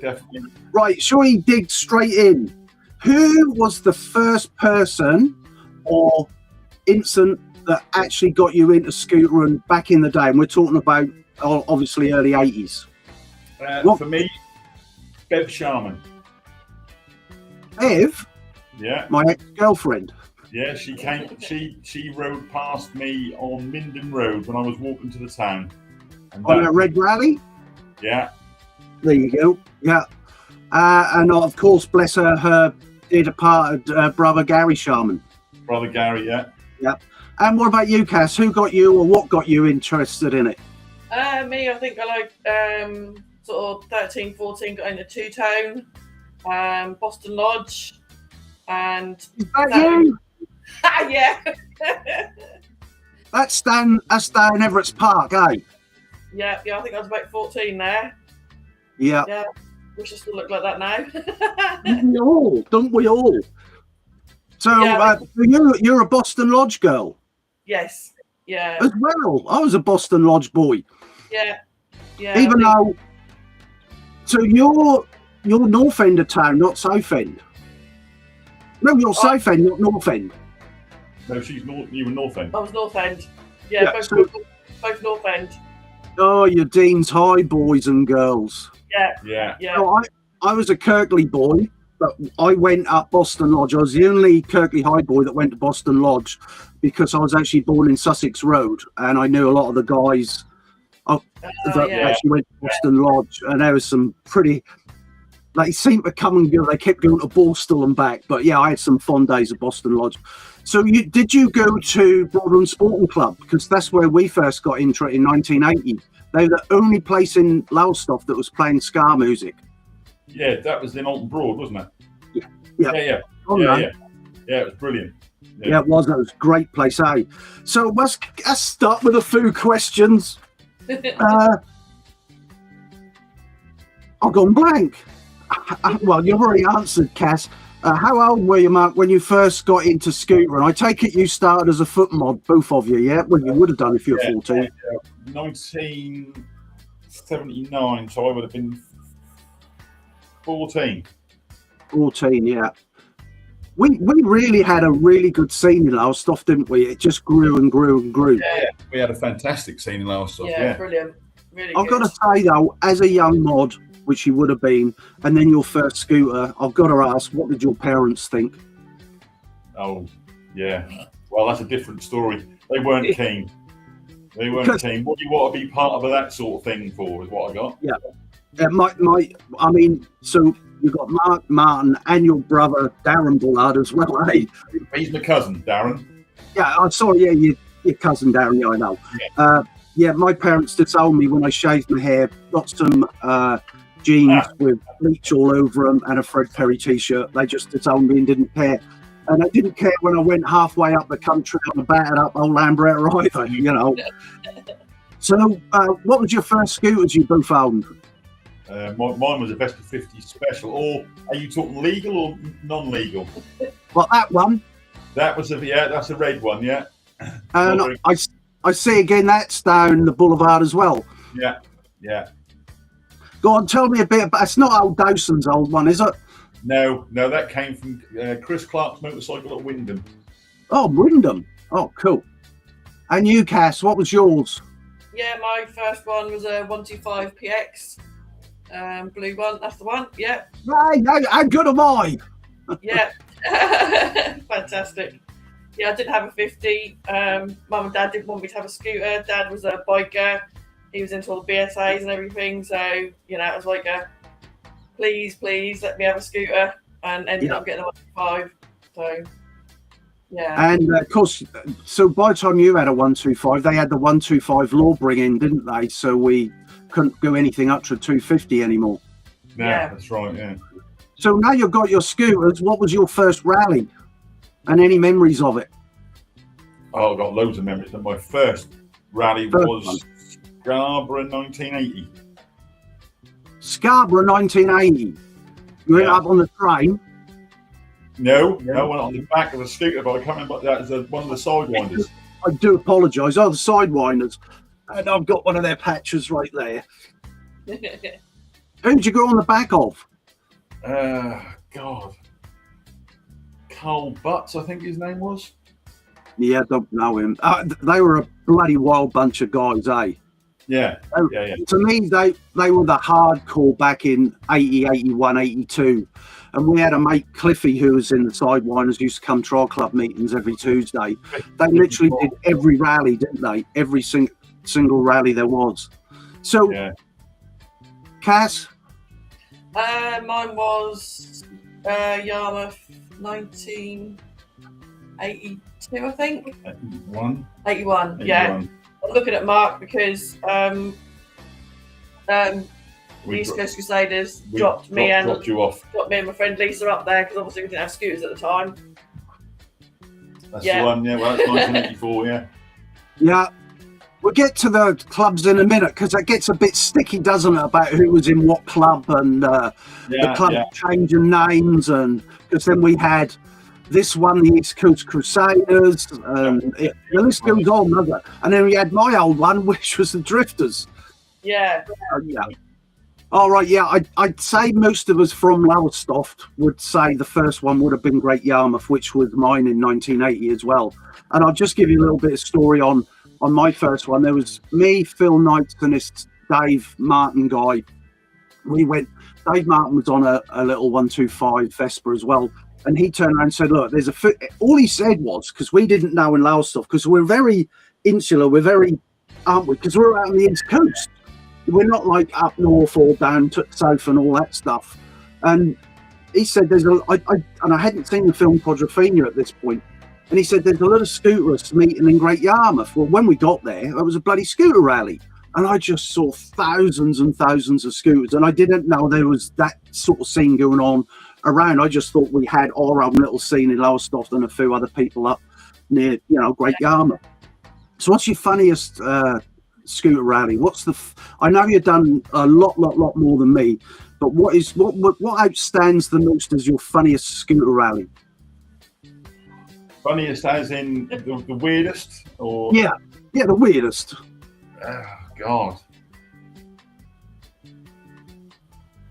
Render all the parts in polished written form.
definitely. Right, shall we dig straight in? Who was the first person or incident that actually got you into scootering back in the day? And we're talking about, obviously, early 80s. For me, Bev Sharman. Bev? Yeah. My ex-girlfriend. Yeah, she came. She rode past me on Minden Road when I was walking to the town. And On a red rally? Yeah. There you go. Yeah. And of course, bless her dear departed brother Gary Sharman. Brother Gary, yeah. Yeah. And what about you, Cass? Who got you, or what got you interested in it? Me, I think I like sort of 13, 14, got into Two-Tone, Boston Lodge, and... Is that you? Yeah. That's down Everett's Park, eh? Yeah, I think I was about 14 there. Yeah. Yeah. Wish I still look like that now. Don't we all? So yeah, you're a Boston Lodge girl? Yes. Yeah. As well. I was a Boston Lodge boy. Yeah. Even though, so you're North End of town, not South End. No, you're South End, not North End. No, you were North End. I was North End. Yeah, both North End. Oh, you're Dean's High boys and girls. Yeah. So I was a Kirkley boy, but I went up Boston Lodge. I was the only Kirkley High boy that went to Boston Lodge because I was actually born in Sussex Road, and I knew a lot of the guys that actually went to Boston Lodge, and there was some pretty... They seemed to come and go. They kept going to Borstal and back. But yeah, I had some fond days at Boston Lodge. So did you go to Broadland Sporting Club? Because that's where we first got into it in 1980. They were the only place in Lowestoft that was playing ska music. Yeah, that was in Alton Broad, wasn't it? Yeah. Yeah, it was brilliant. Yeah, it was. It was a great place, eh? So let's start with a few questions. I've gone blank. Well, you've already answered, Cass. How old were you, Mark, when you first got into scootering? I take it you started as a foot mod, both of you, yeah? Well, you would have done if you were 14. Yeah. 1979, so I would have been 14. 14, yeah. We really had a really good scene in Lowestoft, didn't we? It just grew and grew and grew. Yeah, we had a fantastic scene in Lowestoft. Yeah, brilliant. Really I've good. got to say, though, as a young mod, which you would have been, and then your first scooter, I've got to ask, what did your parents think? Oh, yeah. Well, that's a different story. They weren't keen. They weren't keen. What do you want to be part of that sort of thing for, is what I got. Yeah. I mean, so you've got Mark, Martin, and your brother, Darren Bullard, as well, eh? He's my cousin, Darren. Yeah, I'm sorry, yeah, your cousin, Darren, yeah, I know. Yeah. My parents disowned me when I shaved my hair, got some jeans with bleach all over them and a Fred Perry t-shirt. They just disowned me and didn't care. And I didn't care when I went halfway up the country on a battered up old Lambretta either, you know. So what was your first scooters you both owned? Mine was a Vespa 50 Special. Or are you talking legal or non-legal? Well, that one. That was that's a red one, yeah. And I see again that's down the boulevard as well. Yeah. Go on, tell me a bit about. It's not old Dowson's old one, is it? No, that came from Chris Clark's motorcycle at Wyndham. Oh, Wyndham. Oh, cool. And you, Cass, what was yours? Yeah, my first one was a 125 PX. Blue one, that's the one, yeah. Hey, how good am I? Yeah. Fantastic. Yeah, I didn't have a 50. Mum and Dad didn't want me to have a scooter. Dad was a biker. He was into all the BSAs and everything. So, you know, it was like please let me have a scooter. And ended up getting a 125. So, yeah. And, of course, so by the time you had a 125, they had the 125 law bringing, didn't they? So we couldn't go anything up to 250 anymore. Yeah, that's right, yeah. So now you've got your scooters. What was your first rally? And any memories of it? Oh, I've got loads of memories. My first rally was Scarborough 1980. Scarborough 1980. You went up on the train? No, I went on the back of a scooter, but I can't remember that as one of the sidewinders. I do apologise. Oh, the sidewinders. And I've got one of their patches right there. Who'd you go on the back of? God. Carl Butts, I think his name was. Yeah, don't know him. They were a bloody wild bunch of guys, eh? Yeah. To me, they were the hardcore back in 80, 81, 82. And we had a mate, Cliffy, who was in the Sidewinders, used to come to our club meetings every Tuesday. They literally did every rally, didn't they? Every single rally there was. So, Cas? Mine was Yarmouth 1982, I think. 81, yeah. I'm looking at Mark because the East Coast Crusaders dropped me and my friend Lisa up there because obviously we didn't have scooters at the time. That's the one, yeah. Well, that's 1984, yeah. Yeah. We'll get to the clubs in a minute because it gets a bit sticky, doesn't it, about who was in what club and the club changing names. And because then we had this one, the East Coast Crusaders, and the list goes on, doesn't it? And then we had my old one, which was the Drifters. Yeah. All right, yeah. I'd say most of us from Lowestoft would say the first one would have been Great Yarmouth, which was mine in 1980 as well. And I'll just give you a little bit of story on my first one. There was me, Phil Knight, and this Dave Martin guy. Dave Martin was on a little 125 Vespa as well. And he turned around and said, look, there's all he said was, because we didn't know in Lowestoft, because we're very insular, aren't we? Because we're out on the East Coast. We're not like up north or down to south and all that stuff. And he said, and I hadn't seen the film Quadrophenia at this point. And he said, there's a lot of scooterists meeting in Great Yarmouth. Well, when we got there, it was a bloody scooter rally. And I just saw thousands and thousands of scooters. And I didn't know there was that sort of scene going on around. I just thought we had our own little scene in Lowestoft and a few other people up near, Great Yarmouth. So what's your funniest scooter rally? I know you've done a lot more than me, but what outstands the most as your funniest scooter rally? Funniest as in the weirdest? Or Yeah, the weirdest. Oh, God.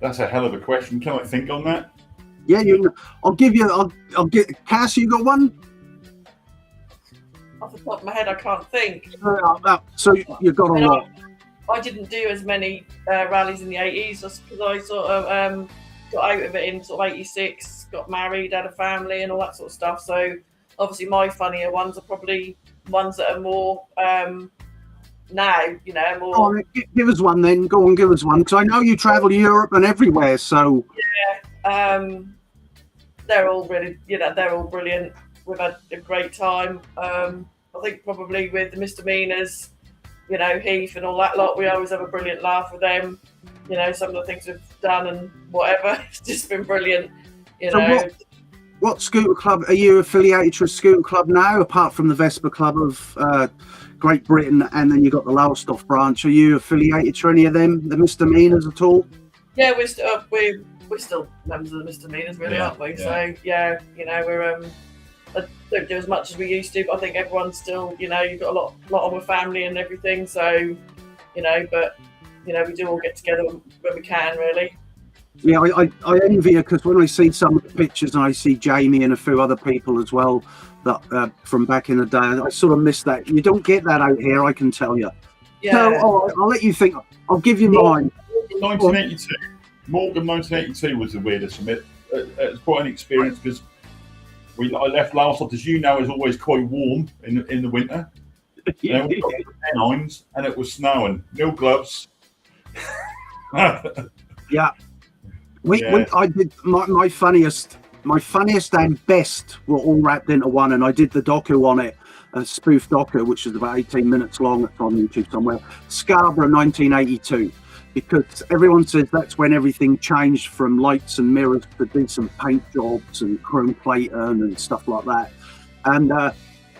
That's a hell of a question. Can I think on that? Yeah, I'll get Cass, you got one? Off the top of my head, I can't think. So you got a lot. I didn't do as many rallies in the 80s just because I sort of got out of it in sort of 86, got married, had a family and all that sort of stuff. So obviously my funnier ones are probably ones that are more now, more... Oh, give us one then. Go on, give us one. Because I know you travel Europe and everywhere, so... Yeah. They're all really, they're all brilliant. We've had a great time. I think probably with the misdemeanors, Heath and all that lot, we always have a brilliant laugh with them. Some of the things we've done and whatever, it's just been brilliant. So what scooter club are you affiliated to? A scooter club now, apart from the Vespa Club of Great Britain, and then you got the Lowestoft branch. Are you affiliated to any of them, the misdemeanors at all? Yeah, we're still members of the misdemeanors, really, aren't we? Yeah. So we're I don't do as much as we used to, but I think everyone's still, you've got a lot on with family and everything. So, but we do all get together when we can, really. Yeah, I envy you because when I see some of the pictures and I see Jamie and a few other people as well that from back in the day, I sort of miss that. You don't get that out here, I can tell you. Yeah. So I'll let you think. I'll give you mine. 1982. Morgan 1982 was the weirdest for me. It was quite an experience because I left Lowestoft, as you know, is always quite warm in the winter. Yeah. And we got the Pennines and it was snowing. No gloves. Yeah. I did my funniest and best were all wrapped into one, and I did the docu on it, a spoof docu, which is about 18 minutes long. It's on YouTube somewhere. Scarborough 1982. Because everyone says that's when everything changed from lights and mirrors to decent paint jobs and chrome plating and stuff like that. And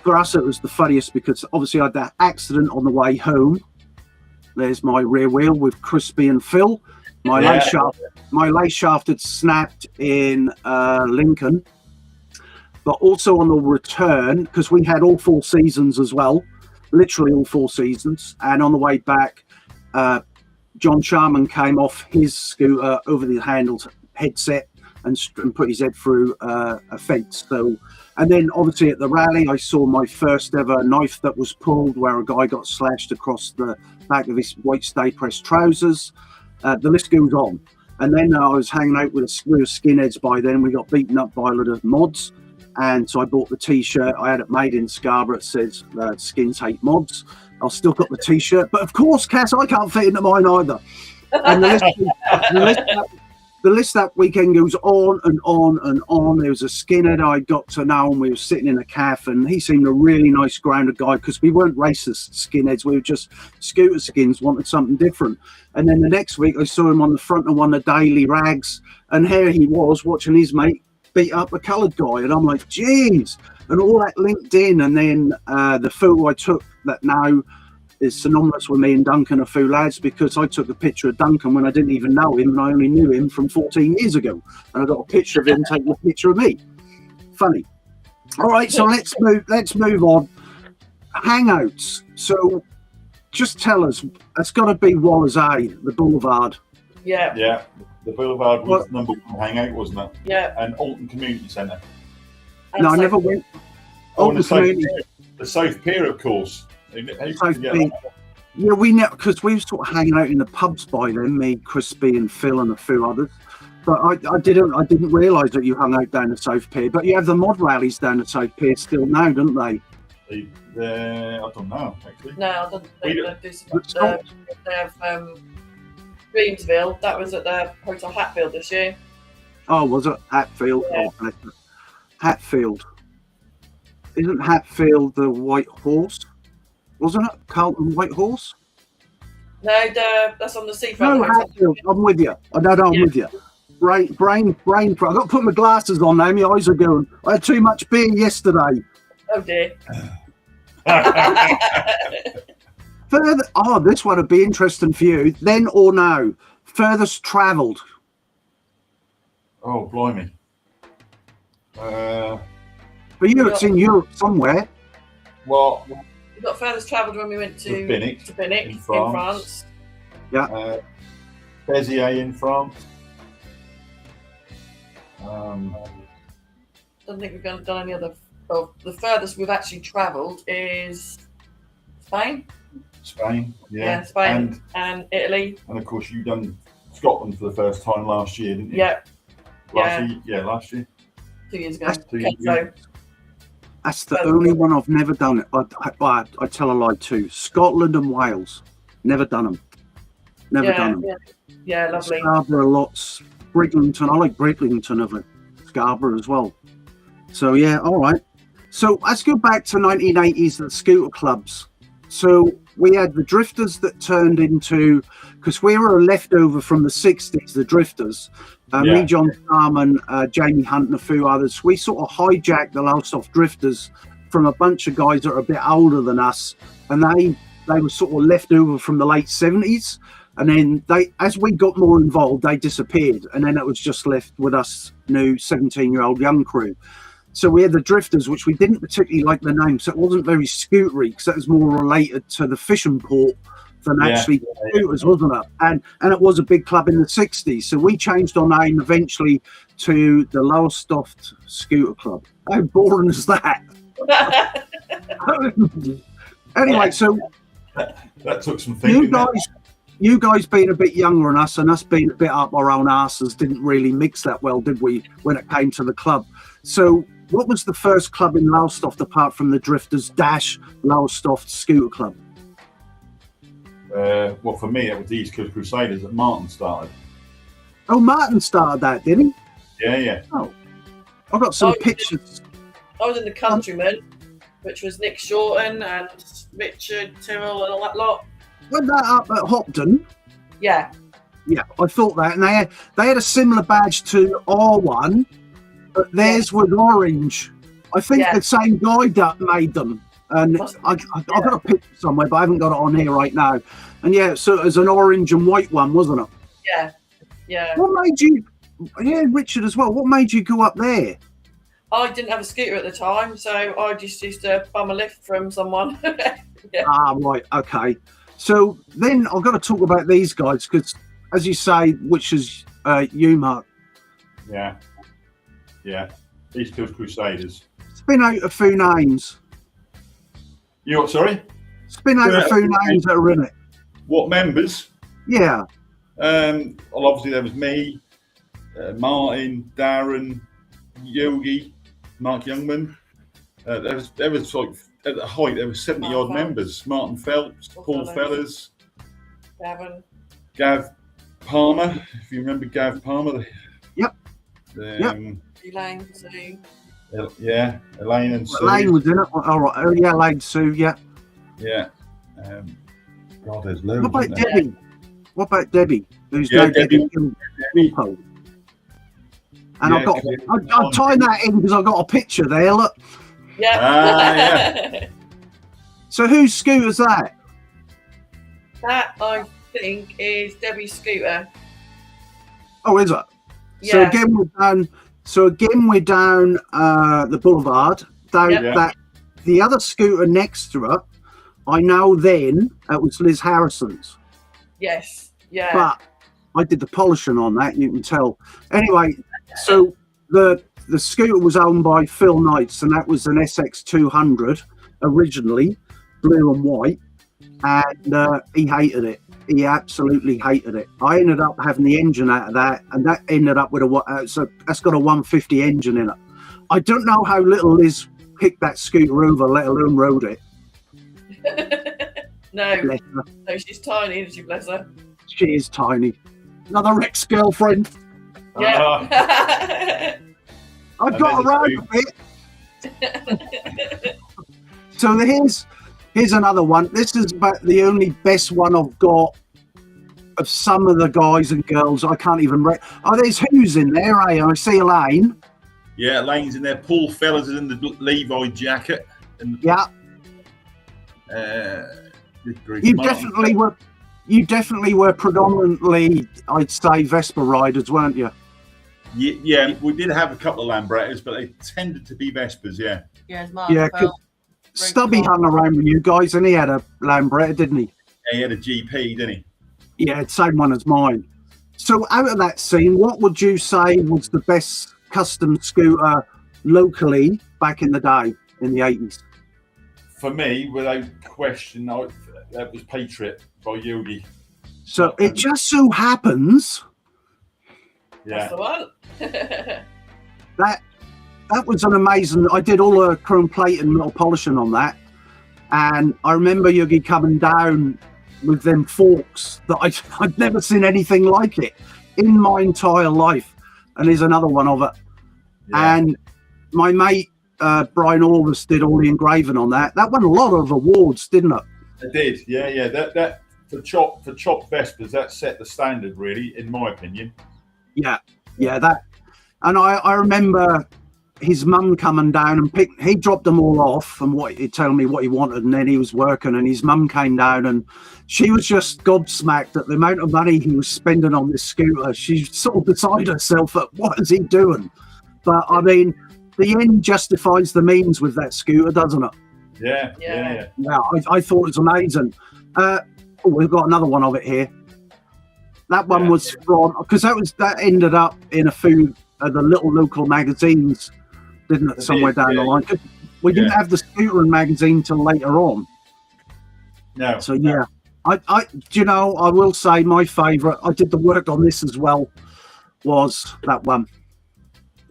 for us, it was the funniest because obviously I had that accident on the way home. There's my rear wheel with Crispy and Phil. My lace shaft had snapped in Lincoln. But also on the return, because we had all 4 seasons as well, literally all 4 seasons. And on the way back, John Sharman came off his scooter over the handled headset and put his head through a fence. So, and then obviously at the rally, I saw my first ever knife that was pulled, where a guy got slashed across the back of his white stay press trousers. The list goes on. And then I was hanging out with skinheads by then. We got beaten up by a lot of mods. And so I bought the T-shirt. I had it made in Scarborough. It says skins hate mods. I've still got the T-shirt. But of course, Cass, I can't fit into mine either. And the list that weekend goes on and on and on. There was a skinhead I got to know, and we were sitting in a cafe, and he seemed a really nice, grounded guy, because we weren't racist skinheads. We were just scooter skins, wanted something different. And then the next week, I saw him on the front of one of the Daily Rags, and here he was watching his mate beat up a coloured guy. And I'm like, geez. And all that linked in. And then the photo I took that now is synonymous with me and Duncan, a few lads, because I took a picture of Duncan when I didn't even know him, and I only knew him from 14 years ago. And I got a picture of him taking a picture of me. Funny. All right, so let's move on. Hangouts. So just tell us, it's got to be Waller's A, the Boulevard. Yeah. Yeah. The Boulevard was number one hangout, wasn't it? Yeah. And Alton Community Centre. No, I never went. Oh, and the South Pier, of course. South Pier. Yeah, we know, because we were sort of hanging out in the pubs by then, me, Crispy, and Phil, and a few others. But I didn't realise that you hung out down the South Pier. But you have the mod rallies down the South Pier still now, don't they? I don't know, actually. No, I don't think they do so much. They have Dreamsville. That was at the Hotel Hatfield this year. Oh, was it Hatfield? Yeah. Oh, Hatfield. Isn't Hatfield the White Horse? Wasn't it Carlton White Horse? No, that's on the seafront. No, Hatfield. I'm with you. I'm with you. Brain. I've got to put my glasses on now. My eyes are going. I had too much beer yesterday. Oh dear. Further. Oh, this one would be interesting for you. Then or now? Furthest travelled. Oh, blimey. For you, it's in Europe somewhere. Well, we got furthest travelled when we went to Binic in France. Yeah. Béziers in France. Don't think we've done any other. Well, the furthest we've actually travelled is Spain. Spain, yeah. Spain and Italy. And of course, you done Scotland for the first time last year, didn't you? Yeah. Last year. 2 years ago. So, that's the only one I've never done. I tell a lie too. Scotland and Wales, never done them. Never done them. Yeah, lovely. Scarborough lots. Bridlington, I like Bridlington of it. Scarborough as well. So yeah, all right. So let's go back to 1980s, the scooter clubs. So we had the Drifters that turned into, because we were a leftover from the 60s, the Drifters. Me, John Sarman, Jamie Hunt, and a few others. We sort of hijacked the Lowestoft Drifters from a bunch of guys that are a bit older than us, and they were sort of left over from the late 70s. And then as we got more involved, they disappeared, and then it was just left with us new 17-year-old young crew. So we had the Drifters, which we didn't particularly like the name, so it wasn't very scootery, because that was more related to the fishing port than actually scooters, wasn't it? And it was a big club in the 60s, so we changed our name eventually to the Lowestoft Scooter Club. How boring is that? Anyway, so that took some thinking. You guys being a bit younger than us, and us being a bit up our own asses, didn't really mix that well, did we, when it came to the club? So what was the first club in Lowestoft apart from the Drifters - Lowestoft Scooter Club? Well, for me, it was the East Coast Crusaders that Martin started. Oh, Martin started that, did he? Yeah. Oh, I've got some pictures. I was in the Countrymen, which was Nick Shorten and Richard Tyrrell and all that lot. Wasn't that up at Hopton? Yeah. Yeah, I thought that. And they had a similar badge to our one, but theirs was orange. I think the same guy that made them. And I've got a picture somewhere, but I haven't got it on here right now. And yeah, so it was an orange and white one, wasn't it? Yeah. What made you, Richard as well, what made you go up there? I didn't have a scooter at the time, so I just used to bum a lift from someone. Ah, right, okay. So then I've got to talk about these guys because, as you say, which is you, Mark. Yeah. East Coast Crusaders. Spin out a few names. You what? Sorry. Spin out a few names that are in it. What members? Yeah. Well, obviously there was me, Martin, Darren, Yogi, Mark Youngman. There was like at the height there were 70 odd members. Martin Phelps, Paul Fellers, Gav Palmer. If you remember Gav Palmer. Yep. Elaine, Sue. Yeah, Elaine and Sue. Elaine was in it. All right. Oh yeah, Elaine, Sue. Yeah. Yeah. God, there's loads. What about Debbie? What about Debbie? Who's Yeah, now Debbie. And I'll tie that in because I've got a picture there. Look. Yeah. Yeah. So whose scooter's that? That I think is Debbie's scooter. Oh, is it? Yeah. So again we're down the boulevard. Down that the other scooter next to it. I know then it was Liz Harrison's. Yes. Yeah. But I did the polishing on that. You can tell. Anyway, so the scooter was owned by Phil Knights, and that was an SX200 originally, blue and white, and he hated it. He absolutely hated it. I ended up having the engine out of that, and that ended up with so that's got a 150 engine in it. I don't know how little Liz picked that scooter over, let alone rode it. No, she's tiny, isn't she? Bless her. She is tiny. Another ex-girlfriend. Yeah. I've got around a bit. So here's another one. This is about the only best one I've got of some of the guys and girls. I can't even there's who's in there, eh? I see Elaine. Yeah, Elaine's in there. Paul Fellers is in the Levi jacket. Yeah. You definitely were predominantly, I'd say, Vespa riders, weren't you? Yeah, we did have a couple of Lambrettas, but they tended to be Vespas, yeah. Yeah, because Stubby hung around with you guys, and he had a Lambretta, didn't he? Yeah, he had a GP, didn't he? Yeah, same one as mine. So out of that scene, what would you say was the best custom scooter locally back in the day, in the 80s? For me, without question, that was Patriot by Yogi. So it just so happens... Yeah. That's the one. That was an amazing. I did all the chrome plate and metal polishing on that, and I remember Yogi coming down with them forks that I'd never seen anything like it in my entire life. And there's another one of it. Yeah. And my mate Brian Orvis did all the engraving on that. That won a lot of awards, didn't it? It did. Yeah. That for chopped Vespas, that set the standard, really, in my opinion. Yeah. That, and I remember his mum coming down and he dropped them all off and he'd tell me what he wanted, and then he was working, and his mum came down and she was just gobsmacked at the amount of money he was spending on this scooter. She's sort of beside herself at what is he doing? But I mean, the end justifies the means with that scooter, doesn't it? Yeah. I thought it was amazing. We've got another one of it here. That one was from, because that ended up in a few of the little local magazines, didn't it? Somewhere down the line. We didn't have the Scootering magazine till later on. No. So I will say my favourite. I did the work on this as well. Was that one,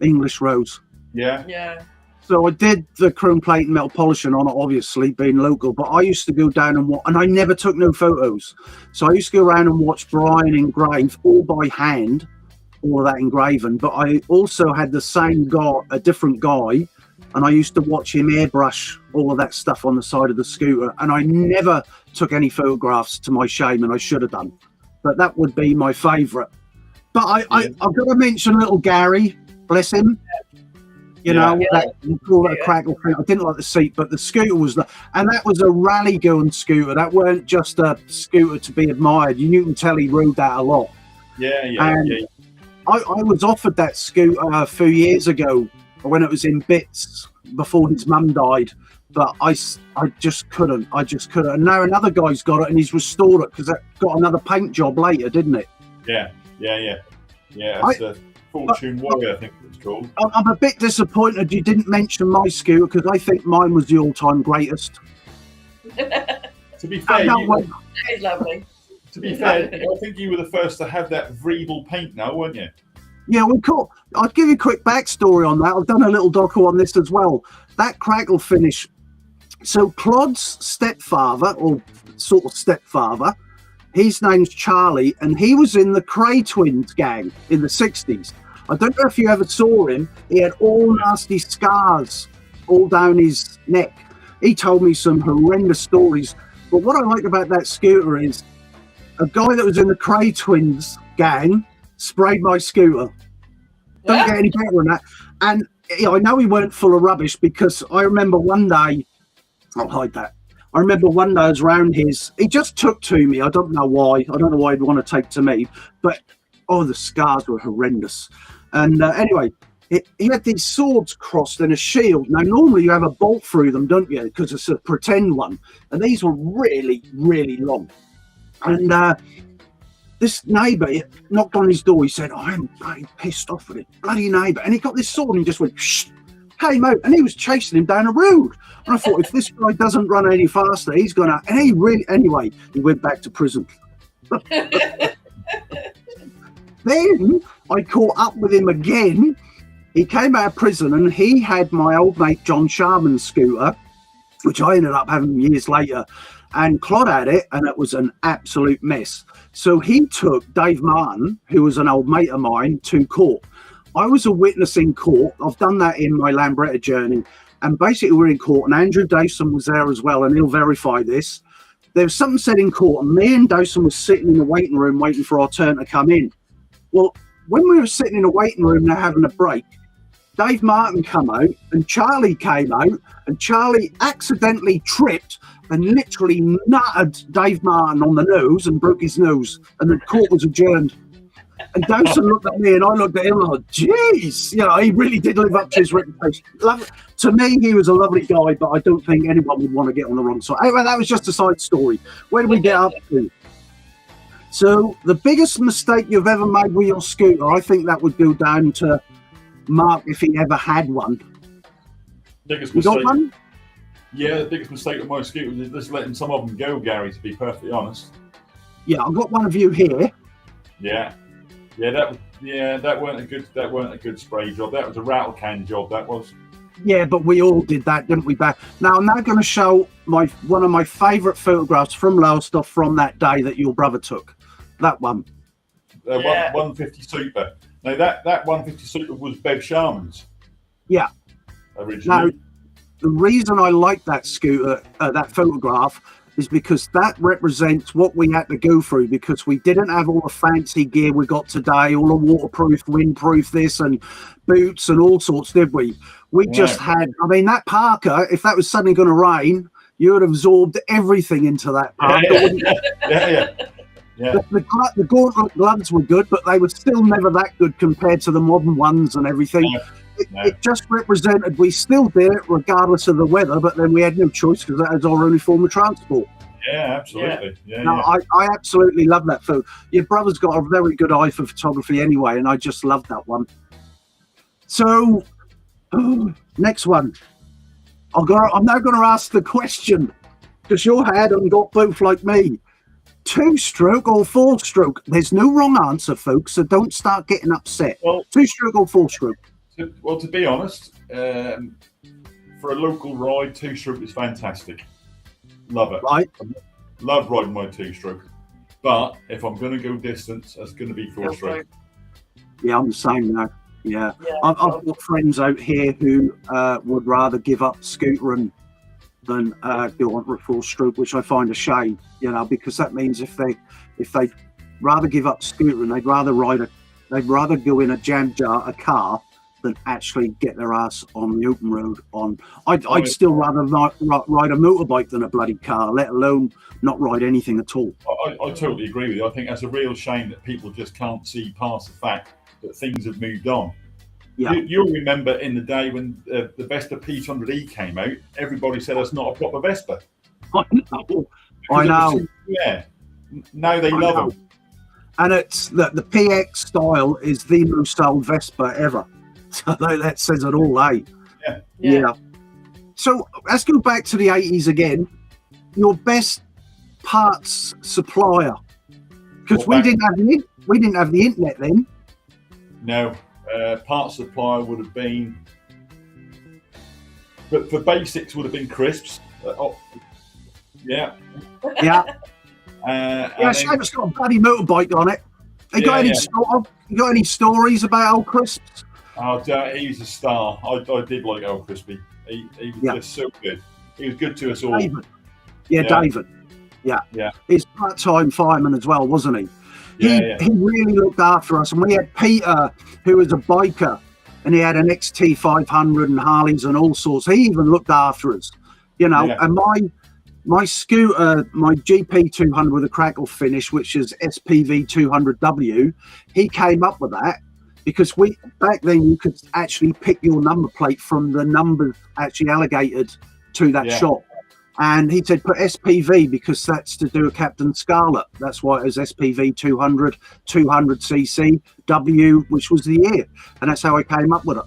English Rose? Yeah. So I did the chrome plate and metal polishing on it, obviously being local, but I used to go down and I never took no photos. So I used to go around and watch Brian engrave all by hand, all of that engraving. But I also had the same guy, a different guy, and I used to watch him airbrush all of that stuff on the side of the scooter. And I never took any photographs, to my shame, and I should have done. But that would be my favourite. But I've got to mention little Gary, bless him. You know, you call it a crackle. I didn't like the seat, but the scooter was and that was a rally going scooter. That weren't just a scooter to be admired. You can tell he rode that a lot. Yeah. I was offered that scooter a few years ago when it was in bits before his mum died. But I just couldn't. And now another guy's got it and he's restored it because that got another paint job later, didn't it? Yeah. It's a Fortune Warrior, I think it's called. I'm a bit disappointed you didn't mention my scooter because I think mine was the all-time greatest. To be fair, That is lovely. to be fair, I think you were the first to have that Vriebel paint now, weren't you? Yeah, I'll give you a quick backstory on that. I've done a little doco on this as well. That crackle finish. So Claude's stepfather, or sort of stepfather, his name's Charlie, and he was in the Cray Twins gang in the 60s. I don't know if you ever saw him. He had all nasty scars all down his neck. He told me some horrendous stories. But what I like about that scooter is a guy that was in the Cray Twins gang sprayed my scooter. Don't get any better than that. And I know he weren't full of rubbish because I remember one day, I'll hide that. I remember one day I was around he just took to me. I don't know why. I don't know why he'd want to take to me, but the scars were horrendous. And anyway, he had these swords crossed and a shield. Now, normally you have a bolt through them, don't you? Because it's a pretend one. And these were really, really long. And this neighbour knocked on his door. He said, I'm bloody pissed off with it. Bloody neighbour. And he got this sword and he just went, shh, came out. And he was chasing him down the road. And I thought, if this guy doesn't run any faster, he's going to... And anyway, he went back to prison. Then I caught up with him again. He came out of prison and he had my old mate John Sharman's scooter, which I ended up having years later. And Claude had it, and it was an absolute mess. So he took Dave Martin, who was an old mate of mine, to court. I was a witness in court. I've done that in my Lambretta journey. And basically we're in court, and Andrew Dawson was there as well, and he'll verify this. There was something said in court, and me and Dawson was sitting in the waiting room waiting for our turn to come in. Well, when we were sitting in a waiting room now having a break, Dave Martin came out and Charlie came out, and Charlie accidentally tripped and literally nutted Dave Martin on the nose and broke his nose, and the court was adjourned. And Dawson looked at me and I looked at him like, geez, he really did live up to his reputation. To me, he was a lovely guy, but I don't think anyone would want to get on the wrong side. Anyway, that was just a side story. Where did we get up to? So the biggest mistake you've ever made with your scooter, I think that would go down to Mark if he ever had one. Biggest you mistake. Got one? Yeah, the biggest mistake of my scooter was just letting some of them go, Gary, to be perfectly honest. Yeah, I've got one of you here. Yeah, that weren't a good spray job. That was a rattle can job. That was. Yeah, but we all did that, didn't we? Now I'm now going to show one of my favourite photographs from Lowestoft from that day that your brother took. That one. 150 Super. Now that 150 Super was Bev Sharman's. Yeah. Originally. Now, the reason I like that scooter, that photograph, is because that represents what we had to go through, because we didn't have all the fancy gear we got today, all the waterproof, windproof this and boots and all sorts, did we? We just had, that Parker, if that was suddenly going to rain, you would have absorbed everything into that Parker. Yeah. The gauntlet gloves were good, but they were still never that good compared to the modern ones and everything. It just represented we still did it regardless of the weather, but then we had no choice because that was our only form of transport. Yeah, absolutely. I absolutely love that photo. Your brother's got a very good eye for photography anyway, and I just love that one. So, next one. I'm now going to ask the question, because your head and got both like me. 2-stroke or 4-stroke? There's no wrong answer, folks, so don't start getting upset. Well, 2-stroke or 4-stroke? Well, to be honest, for a local ride, 2-stroke is fantastic. Love it. Right. Love riding my 2-stroke. But if I'm going to go distance, it's going to be 4-stroke. Yeah, I'm the same now. Yeah. I've got friends out here who would rather give up scootering than go on with 4-stroke, which I find a shame, because that means if they rather give up scootering, they'd rather go in a jam jar, a car, than actually get their ass on the open road. I'd still rather ride a motorbike than a bloody car, let alone not ride anything at all. I totally agree with you. I think that's a real shame that people just can't see past the fact that things have moved on. Yeah. You'll remember in the day when the Vespa P200E came out, everybody said it's not a proper Vespa. I know. Yeah. Now they love them. And it's the PX style is the most sold Vespa ever. So that says it all, eh? Yeah. So let's go back to the 80s again. Your best parts supplier, because we didn't have the internet then. No, parts supplier would have been, but for basics would have been crisps. Yeah. Sam's got a bloody motorbike on it. You got any stories about old Crisps? Oh, he's a star. I did like old Crispy. He was just so good. He was good to us all. David. David. Yeah. He's part-time fireman as well, wasn't he? He really looked after us. And we had Peter, who was a biker, and he had an XT 500 and Harleys and all sorts. He even looked after us, And my scooter, my GP 200 with a crackle finish, which is SPV 200W, he came up with that because back then you could actually pick your number plate from the numbers actually allocated to that shop. And he said, put SPV because that's to do with Captain Scarlet. That's why it was SPV 200, 200cc, W, which was the year. And that's how I came up with it.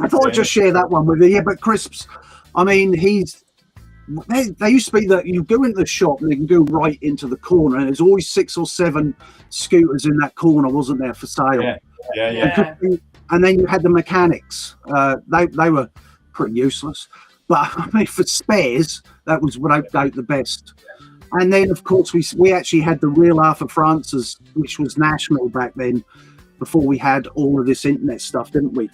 I thought I'd just share that one with you. Yeah, but Crisps, I mean, they used to be that you go into the shop and you can go right into the corner, and there's always 6 or 7 scooters in that corner, wasn't there, for sale? Yeah. And then you had the mechanics. They were pretty useless. But I mean, for spares, that was without doubt the best. And then, of course, we actually had the real Arthur Francis, which was national back then, before we had all of this internet stuff, didn't we?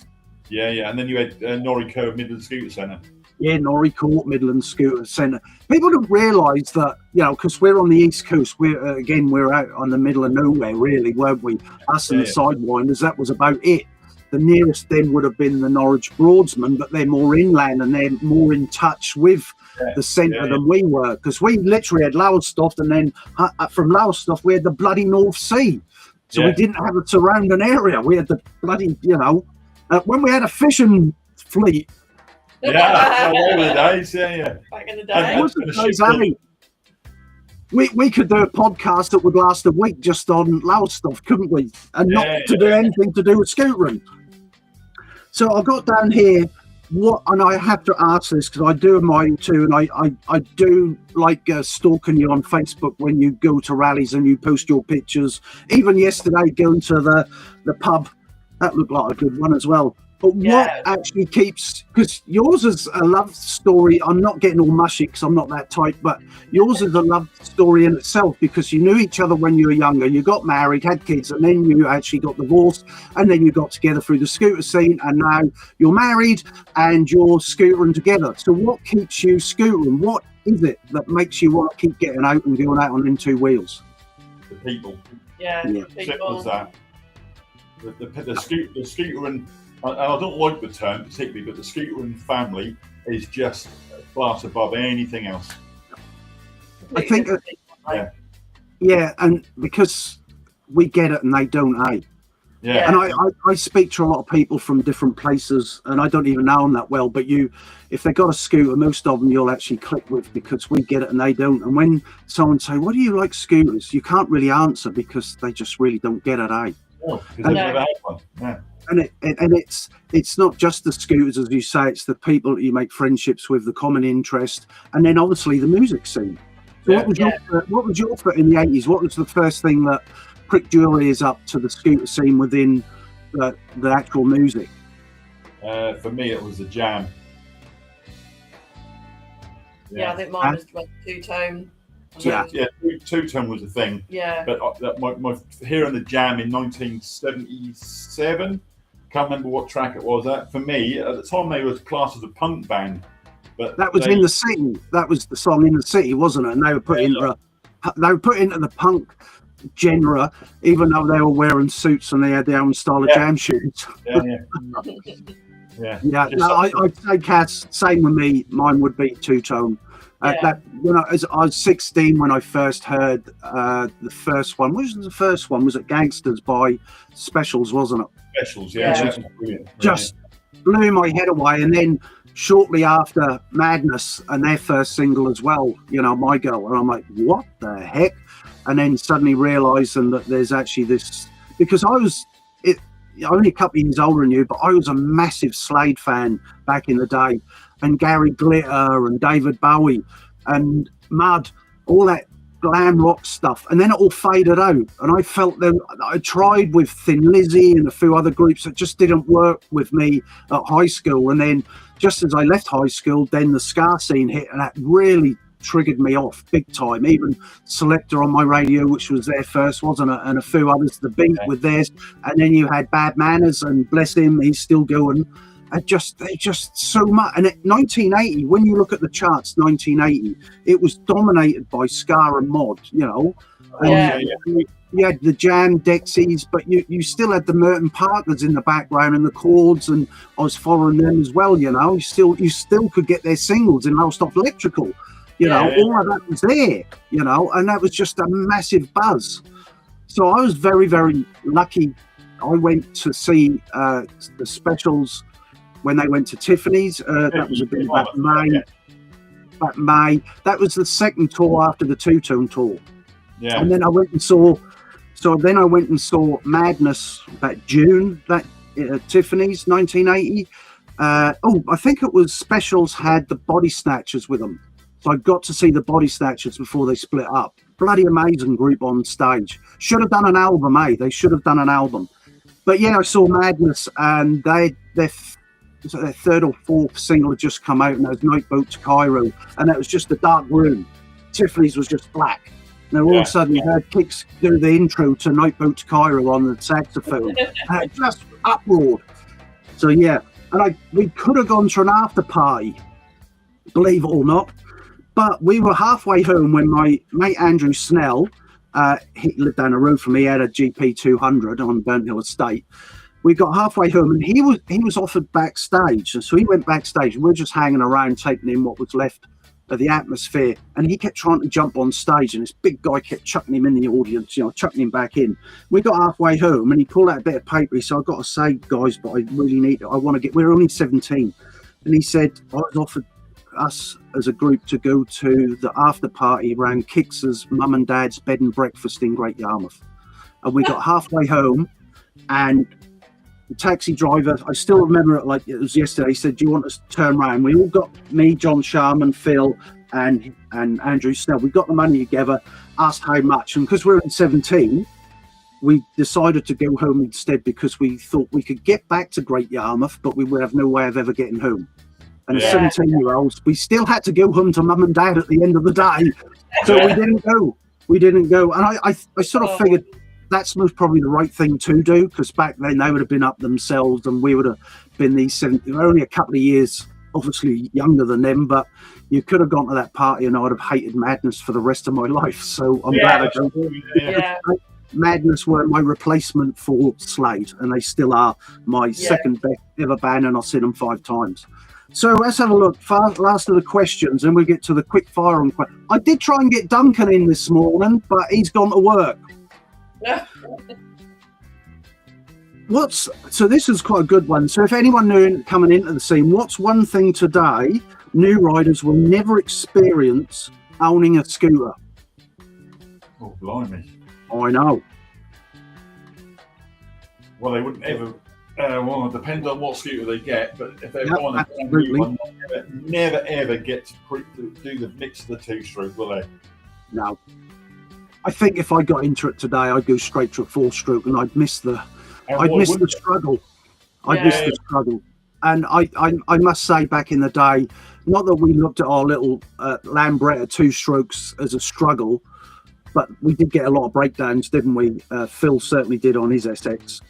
Yeah. And then you had Norrie Cove Midland Scooter Centre. Yeah, Norrie Court, Midland Scooter Centre. People don't realise that, because we're on the East Coast, we're out on the middle of nowhere, really, weren't we? Us and the Sidewinders, that was about it. The nearest then would have been the Norwich Broadsmen, but they're more inland and they're more in touch with the centre than we were, because we literally had Lowestoft, and then from Lowestoft we had the bloody North Sea. So we didn't have a surrounding area. We had the bloody, when we had a fishing fleet. Yeah, all the days, Back in the day. We could do a podcast that would last a week just on Lowestoft, couldn't we? And not to do anything to do with scootering. So I got down here, and I have to ask this because I do mine too, and I do like stalking you on Facebook when you go to rallies and you post your pictures. Even yesterday, going to the pub, that looked like a good one as well. But what actually keeps, because yours is a love story. I'm not getting all mushy because I'm not that type, but yours is a love story in itself, because you knew each other when you were younger. You got married, had kids, and then you actually got divorced, and then you got together through the scooter scene, and now you're married and you're scootering together. So what keeps you scootering? What is it that makes you want to keep getting out and going out on them 2 wheels? The people. People. Simple as that. The scootering. And I don't like the term particularly, but the scootering family is just a class above anything else. I think, and because we get it and they don't, Yeah. And I speak to a lot of people from different places, and I don't even know them that well, but if they got a scooter, most of them you'll actually click with, because we get it and they don't. And when someone say, what do you like scooters? You can't really answer because they just really don't get it, No, because they've never had one. Yeah. And it's not just the scooters, as you say, it's the people that you make friendships with, the common interest, and then obviously the music scene. So what was your foot in the 80s? What was the first thing that pricked your ears up to the scooter scene within the actual music? For me, it was the Jam. Yeah, I think mine was like two-tone. Two-tone was a thing. Yeah. But my hearing the Jam in 1977, can't remember what track it was. For me, at the time, they were classed as a punk band. But that was In the City. That was the song In the City, wasn't it? And they were put into the punk genre, even though they were wearing suits and they had their own style of jam shoes. Yeah. I'd say Cas, same with me. Mine would be two-tone. That, as I was 16 when I first heard the first one. Which was the first one? Was it Gangsters by Specials, wasn't it? Specials, yeah. Just, just blew my head away. And then shortly after, Madness and their first single as well, My Girl. And I'm like, what the heck? And then suddenly realising that there's actually this, because I was only a couple of years older than you, but I was a massive Slade fan back in the day, and Gary Glitter and David Bowie and Mud, all that glam rock stuff, and then it all faded out. And I felt that I tried with Thin Lizzy and a few other groups that just didn't work with me at high school. And then just as I left high school, then the ska scene hit, and that really triggered me off big time. Even Selector on my radio, which was there first, wasn't it? And a few others, The Beat with theirs, and then you had Bad Manners, and bless him, he's still going. They just so much. And at 1980, when you look at the charts, 1980, it was dominated by ska and mod, And you had the Jam, Dexies, but you still had the Merton Parkers in the background and the Chords, and I was following them as well. You still could get their singles in Lowestoft Electrical. All of that was there, and that was just a massive buzz. So I was very, very lucky. I went to see the Specials when they went to Tiffany's. That was a bit back May. That was the second tour after the Two-Tone tour. Yeah. And then I went and saw Madness that June, Tiffany's 1980. I think it was Specials had the Body Snatchers with them. So I got to see the Body Snatchers before they split up. Bloody amazing group on stage. Should have done an album, eh? They should have done an album. But yeah, I saw Madness, and their third or fourth single had just come out, and that was Night Boat to Cairo, and that was just a dark room. Tiffany's was just black. And then all of a sudden, you heard Kicks do the intro to Night Boat to Cairo on the saxophone. And it just uproared. So yeah, and we could have gone to an after party, believe it or not. But we were halfway home when my mate Andrew Snell, he lived down the road from me, he had a GP 200 on Burnt Hill Estate. We got halfway home, and he was offered backstage. And so he went backstage, and we were just hanging around, taking in what was left of the atmosphere. And he kept trying to jump on stage, and this big guy kept chucking him in the audience, chucking him back in. We got halfway home, and he pulled out a bit of paper. He said, I've got to say, guys, but I really need it. We're only 17. And he said, I was offered us as a group to go to the after party around Kicks's mum and dad's bed and breakfast in Great Yarmouth. And we got halfway home, and the taxi driver, I still remember it like it was yesterday, he said, do you want us to turn around? We all got, me, John Sharman, Phil and Andrew Snell, we got the money together, asked how much, and because we were in 17, we decided to go home instead, because we thought we could get back to Great Yarmouth, but we would have no way of ever getting home. And as 17-year-olds, we still had to go home to mum and dad at the end of the day. So we didn't go. And I sort of figured that's most probably the right thing to do, because back then they would have been up themselves, and we would have been these 17. They were only a couple of years, obviously younger than them, but you could have gone to that party and I would have hated Madness for the rest of my life. So I'm glad I don't. Madness were my replacement for Slade, and they still are my second best ever band, and I've seen them 5 times. So let's have a look. Last of the questions, and we'll get to the quick fire on questions. I did try and get Duncan in this morning, but he's gone to work. So this is quite a good one. So if anyone new coming into the scene, what's one thing today new riders will never experience owning a scooter? Oh, blimey. I know. Well, they wouldn't ever. Well, it depends on what scooter they get, but if they're buying a brand new one, never ever get to do the mix of the 2-stroke, will they? No. I think if I got into it today, I'd go straight to a 4-stroke, and I'd miss the struggle. I'd miss the struggle. And I must say, back in the day, not that we looked at our little Lambretta 2-strokes as a struggle, but we did get a lot of breakdowns, didn't we? Phil certainly did on his SX.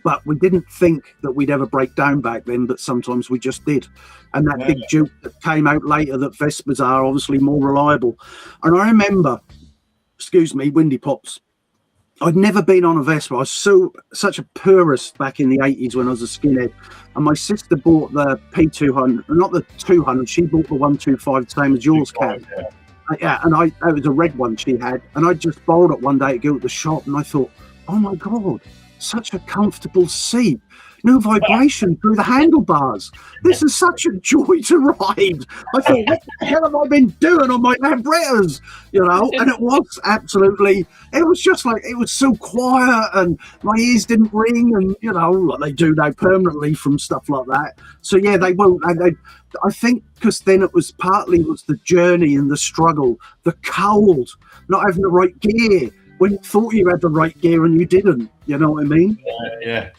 But we didn't think that we'd ever break down back then, but sometimes we just did. And that big Duke that came out later, that Vespas are obviously more reliable. And I remember, excuse me, Windy Pops, I'd never been on a Vespa. I was such a purist back in the 80s when I was a skinhead. And my sister bought the P200, not the 200. She bought the 125, same as yours, Cat. Yeah, and it was a red one she had. And I just borrowed it one day to go to the shop, and I thought, oh my God, such a comfortable seat. No vibration through the handlebars. This is such a joy to ride. I thought, what the hell have I been doing on my Lambrettas? You know, and it was absolutely, it was just like, it was so quiet and my ears didn't ring, and, you know, like they do now permanently from stuff like that. So, yeah, they won't. And I think because then it was the journey and the struggle, the cold, not having the right gear. When you thought you had the right gear and you didn't, you know what I mean? Yeah.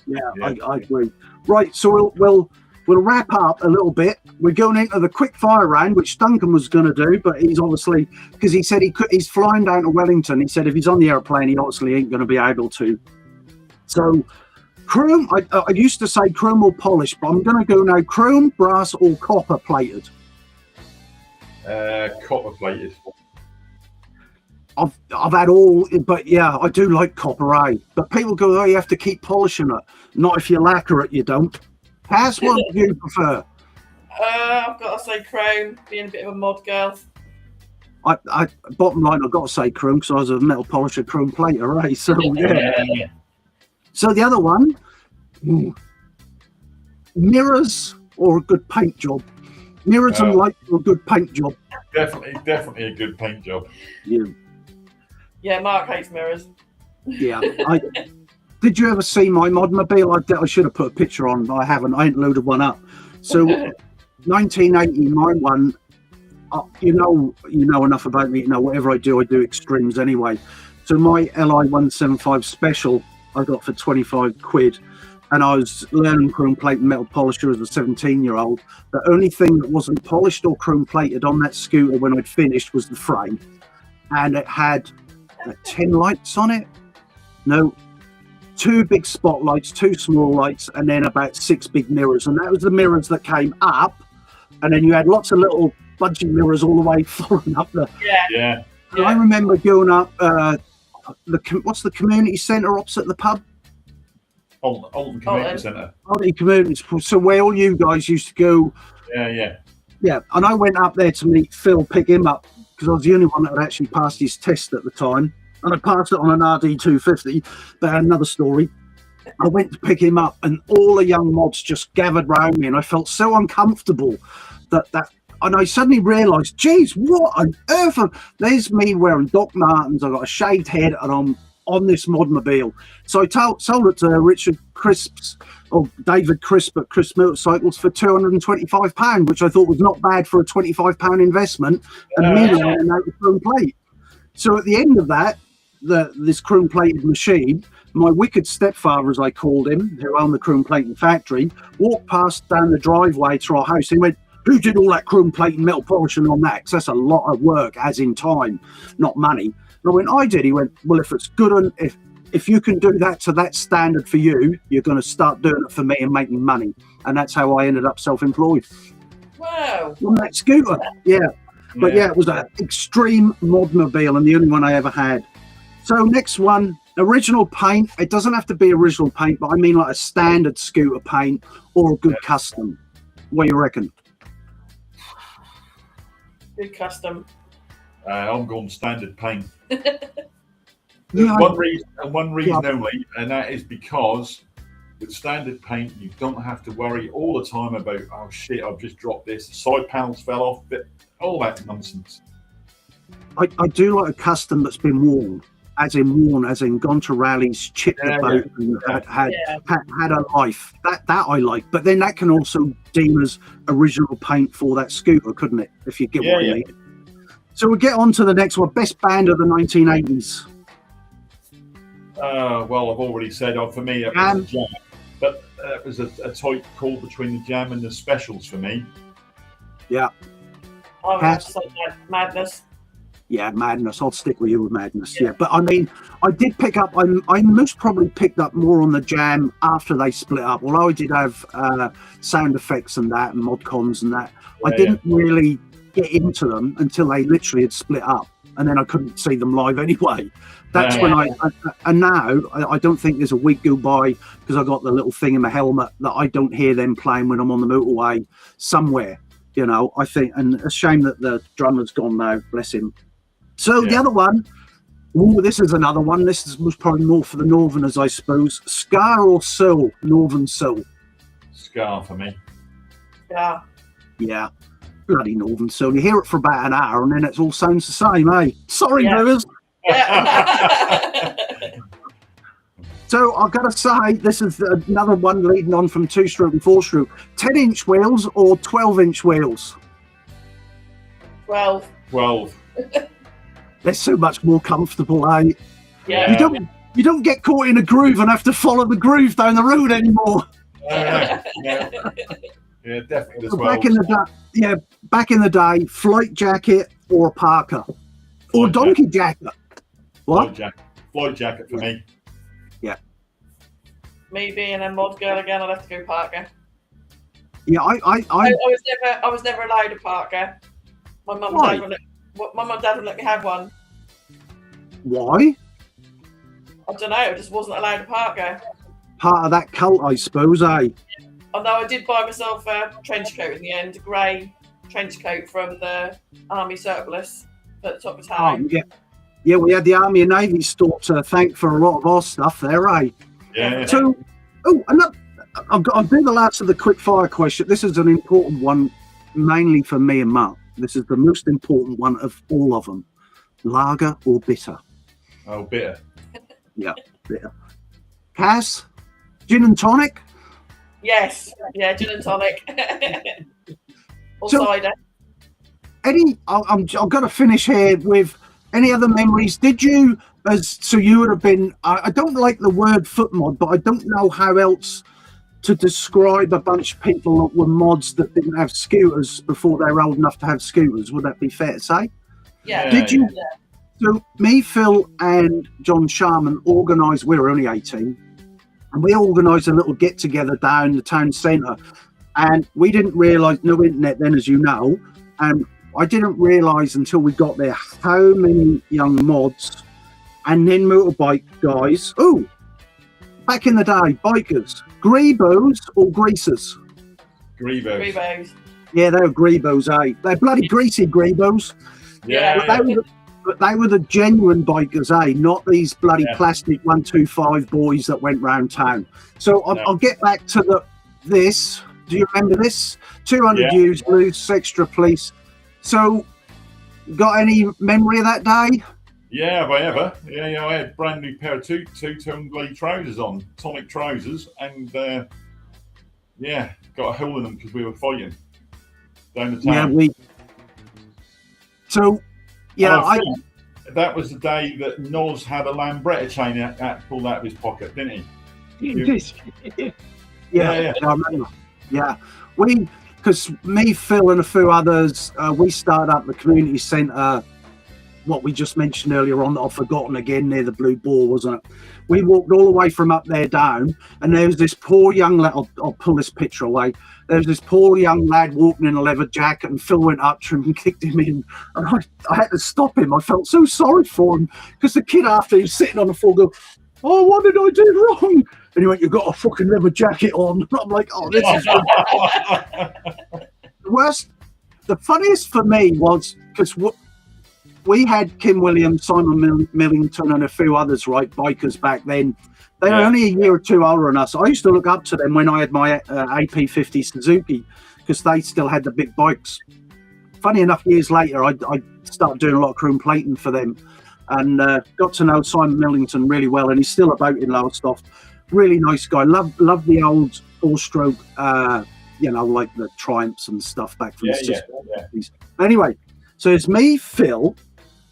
I agree. Right, so we'll wrap up a little bit. We're going into the quick fire round, which Duncan was going to do, but he's obviously, because he said he's flying down to Wellington. He said if he's on the airplane, he obviously ain't going to be able to. So chrome, I used to say chrome or polished, but I'm going to go now chrome, brass, or copper plated. Copper plated. I've had all, but yeah, I do like copper, But people go, oh, you have to keep polishing it. Not if you lacquer it, you don't. Cass, what do you prefer? I've got to say chrome, being a bit of a mod girl. I bottom line, I've got to say chrome because I was a metal polisher, chrome plater, So yeah. So the other one, mirrors or a good paint job. Mirrors and light or a good paint job. Definitely a good paint job. Yeah, Mark hates mirrors. Yeah. Did you ever see my Modmobile? I should have put a picture on, but I haven't. I ain't loaded one up. So 1980, my one, you know enough about me. You know, whatever I do extremes anyway. So my LI 175 Special I got for 25 quid. And I was learning chrome plate and metal polisher as a 17-year-old. The only thing that wasn't polished or chrome plated on that scooter when I'd finished was the frame. And it had 10 lights on it. No, 2 big spotlights, 2 small lights, and then about 6 big mirrors. And that was the mirrors that came up. And then you had lots of little budgie mirrors all the way following up the... Yeah. And I remember going up, what's the community centre opposite the pub? Alton Community Centre. Alton Community. So where all you guys used to go. Yeah. And I went up there to meet Phil, pick him up, because I was the only one that had actually passed his test at the time. And I passed it on an RD250, but another story. I went to pick him up and all the young mods just gathered round me and I felt so uncomfortable and I suddenly realised, geez, what on earth? There's me wearing Doc Martens, I've got a shaved head and I'm on this Modmobile. So I sold it to Richard Crisps or David Crisp at Crisp Motorcycles for £225, which I thought was not bad for a £25 investment and me on out of chrome plate. So at the end of that, this chrome plated machine, my wicked stepfather, as I called him, who owned the chrome plating factory, walked past down the driveway to our house. He went, who did all that chrome plating, metal polishing on that? Because that's a lot of work, as in time, not money. And I went, I did. He went, well, if it's good and if you can do that to that standard for you, you're going to start doing it for me and making money. And that's how I ended up self-employed. Wow. On that scooter, yeah. But yeah, it was an extreme Modmobile and the only one I ever had. So next one, original paint. It doesn't have to be original paint, but I mean like a standard scooter paint or a good custom. What do you reckon? Good custom. I'm going standard paint. Yeah, One reason only, and that is because with standard paint, you don't have to worry all the time about, oh shit, I've just dropped this, the side panels fell off, all that nonsense. I do like a custom that's been worn, as in gone to rallies, chipped the boat, and had a life. That I like. But then that can also deem as original paint for that scooter, couldn't it? If you get what I mean. So we'll get on to the next one. Best band of the 1980s. Well, I've already said, for me, it was a Jam. But it was a tight call between the Jam and the Specials for me. Yeah. I have to say Madness. Yeah, Madness. I'll stick with you with Madness. Yeah. But I mean, I did pick up, I most probably picked up more on the Jam after they split up. Although I did have sound effects and that and mod cons and that. I didn't really get into them until they literally had split up. and then I couldn't see them live anyway. That's when and now I don't think there's a week go by, because I got the little thing in my helmet, that I don't hear them playing when I'm on the motorway somewhere. You know, I think, and a shame that the drummer's gone now, bless him. So the other one, this is another one. This was probably more for the Northerners, I suppose. Ska or soul? Northern soul. Ska for me. Yeah. Yeah. Bloody Northern soul. You hear it for about an hour and then it all sounds the same, eh? Sorry, brothers. Yeah. So I've got to say, this is another one leading on from 2-stroke and 4-stroke. 10-inch wheels or 12-inch wheels? 12. They're so much more comfortable, eh? Yeah. You don't get caught in a groove and have to follow the groove down the road anymore. Yeah, definitely the 12. Back in the day, flight jacket or a parka or donkey jacket. What? Flight jacket for me. Yeah. Me being a mod girl again, I'd have to go parka. Yeah, I was never allowed a parka. My mum and dad wouldn't let me have one. Why? I don't know. I just wasn't allowed a parka. Part of that cult, I suppose, eh? Although I did buy myself a trench coat in the end, a grey trench coat from the army surplus at the top of town. Yeah, we had the Army and Navy store to thank for a lot of our stuff there, eh? Yeah. So, I'll do the last of the quick fire question. This is an important one, mainly for me and Mark. This is the most important one of all of them. Lager or bitter? Oh, bitter. Yeah, bitter. Cas, gin and tonic? Yes, yeah, gin and tonic. Or cider. I'm going to finish here with any other memories. Did you, so you would have been, I don't like the word foot mod, but I don't know how else to describe a bunch of people that were mods that didn't have scooters before they were old enough to have scooters. Would that be fair to say? Yeah. Did you? Yeah. So me, Phil and John Sharman organised, we were only 18, and we organised a little get together down the town centre, and we didn't realise, no internet then as you know, and I didn't realise until we got there how many young mods and then motorbike guys, back in the day, bikers, Grebos or greasers? Grebos. Yeah, they were Grebos, eh? They're bloody greasy Grebos. Yeah. But they were the genuine bikers, eh? Not these bloody plastic 125 boys that went round town. So I'll get back to this. Do you remember this? 200 used, loose, extra police. So, got any memory of that day? Yeah, have I ever? Yeah, I had a brand new pair of two-tone blade trousers on, tonic trousers, and got a hole in them because we were fighting down the town. That was the day that Noz had a Lambretta chain pulled out of his pocket, didn't he? Yeah, I remember. Yeah, because me, Phil, and a few others, we started up the community centre. What we just mentioned earlier on, that I've forgotten again, near the Blue Ball, wasn't it? We walked all the way from up there down, and there was this poor young lad. I'll pull this picture away. There was this poor young lad walking in a leather jacket, and Phil went up to him and kicked him in. And I had to stop him. I felt so sorry for him, because the kid after he was sitting on the floor go, "Oh, what did I do wrong?" And he went, "You've got a fucking leather jacket on." And I'm like, "Oh, this is..." The funniest for me was, because we had Kim Williams, Simon Millington, and a few others, right, bikers back then. They were only a year or two older than us. I used to look up to them when I had my AP50 Suzuki, because they still had the big bikes. Funny enough, years later, I started doing a lot of chrome plating for them, and got to know Simon Millington really well, and he's still about in Lowestoft. Really nice guy. Love the old 4-stroke, like the Triumphs and stuff back from the 60s. Anyway, so it's me, Phil,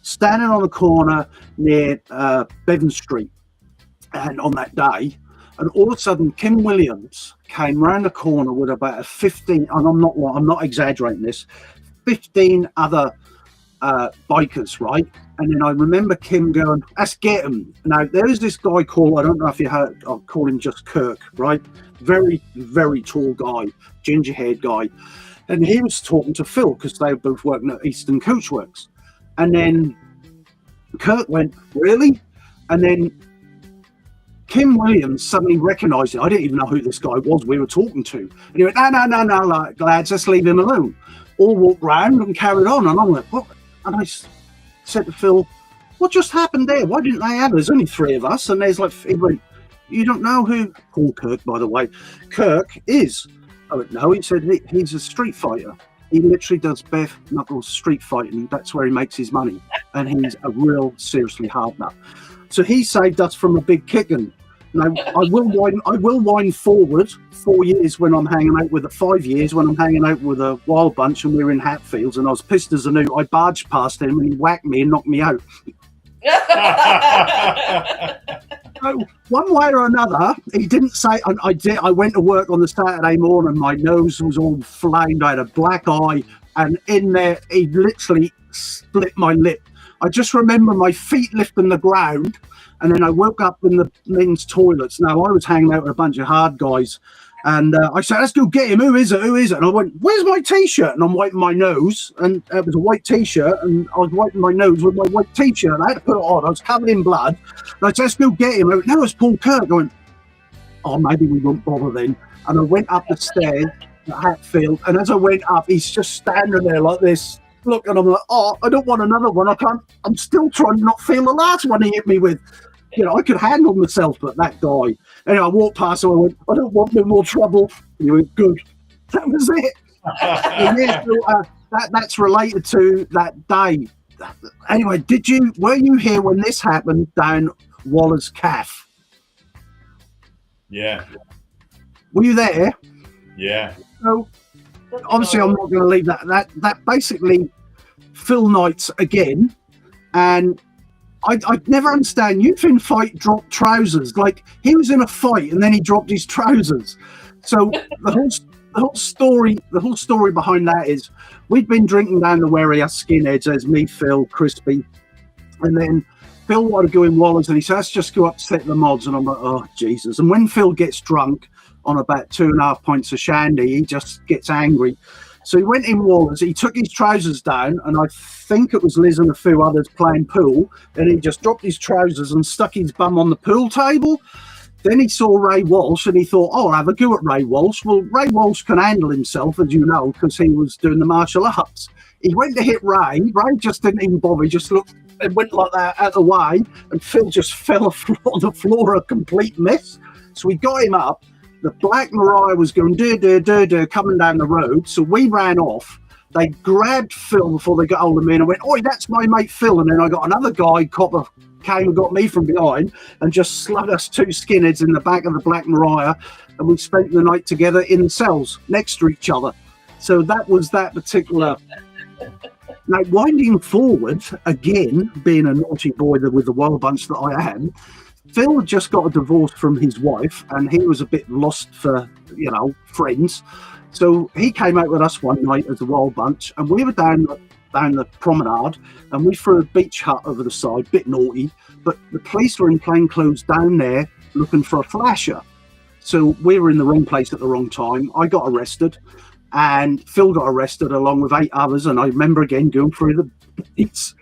standing on a corner near Bevan Street, and on that day, and all of a sudden Kim Williams came round the corner with about a 15, and I'm not exaggerating this, 15 other bikers, right? And then I remember Kim going, "Let's get him." Now there is this guy called, I don't know if you heard, I'll call him just Kirk, right? Very, very tall guy, ginger haired guy. And he was talking to Phil, because they were both working at Eastern Coachworks. And then Kirk went, really? And then Kim Williams suddenly recognised it. I didn't even know who this guy was we were talking to. And he went, no, like, lads, just leave him alone. All walked round and carried on. And I'm like, what? And I said to Phil, what just happened there? Why didn't they have? There's only 3 of us. And there's like, he went, you don't know who Paul Kirk, by the way, Kirk is. I went, no, he said he's a street fighter. He literally does bare knuckles street fighting. That's where he makes his money. And he's a real seriously hard nut. So he saved us from a big kicking. Now I will wind forward 4 years when I'm hanging out with 5 years when I'm hanging out with a wild bunch and we were in Hatfields and I was pissed as a newt. I barged past him and he whacked me and knocked me out. So one way or another, he didn't say. I went to work on the Saturday morning. My nose was all flamed. I had a black eye, and in there, he literally split my lip. I just remember my feet lifting the ground, and then I woke up in the men's toilets. Now I was hanging out with a bunch of hard guys, and I said, "Let's go get him. Who is it? Who is it?" And I went, "Where's my t-shirt?" And I'm wiping my nose, and it was a white t-shirt, and I was wiping my nose with my white t-shirt. And I had to put it on. I was covered in blood. And I said, "Let's go get him." I went, "No, it's Paul Kirk." I went, "Oh, maybe we won't bother then." And I went up the stairs at Hatfield, and as I went up, he's just standing there like this. Look, and I'm like, "Oh, I don't want another one. I can't. I'm still trying to not feel the last one he hit me with. You know, I could handle myself, but that guy." Anyway, I walked past him. I went, "I don't want no more trouble." He went, "Good." That was it. Yeah, so, that's related to that day. Anyway, were you here when this happened down Waller's Calf? Yeah. Were you there? Yeah. So obviously, I'm not going to leave that. That basically Phil Knight's again, and I'd never understand. You Finn fight dropped trousers. Like he was in a fight and then he dropped his trousers. So the whole story behind that is we'd been drinking down the Wherry, us skinheads, as me, Phil, Crispy, and then Phil wanted to go in Wallers and he said, "Let's just go upset the mods." And I'm like, "Oh Jesus!" And when Phil gets drunk on about 2.5 pints of shandy, he just gets angry. So he went in Wallers, he took his trousers down, and I think it was Liz and a few others playing pool, and he just dropped his trousers and stuck his bum on the pool table. Then he saw Ray Walsh, and he thought, "Oh, I'll have a go at Ray Walsh." Well, Ray Walsh can handle himself, as you know, because he was doing the martial arts. He went to hit Ray. Ray just didn't even bother. He just looked and went like that out of the way, and Phil just fell on the floor, a complete mess. So we got him up. The Black Mariah was going do coming down the road, so we ran off. They grabbed Phil before they got hold of me, and I went, "Oi, that's my mate Phil." And then I got another guy, copper, came and got me from behind and just slugged us 2 skinheads in the back of the Black Mariah, and we spent the night together in cells next to each other. So that was that particular. Now, winding forward, again, being a naughty boy with the wild bunch that I am, Phil had just got a divorce from his wife, and he was a bit lost for, friends. So he came out with us one night as a wild bunch, and we were down the promenade, and we threw a beach hut over the side, bit naughty, but the police were in plain clothes down there looking for a flasher. So we were in the wrong place at the wrong time. I got arrested, and Phil got arrested along with 8 others, and I remember again going through the beats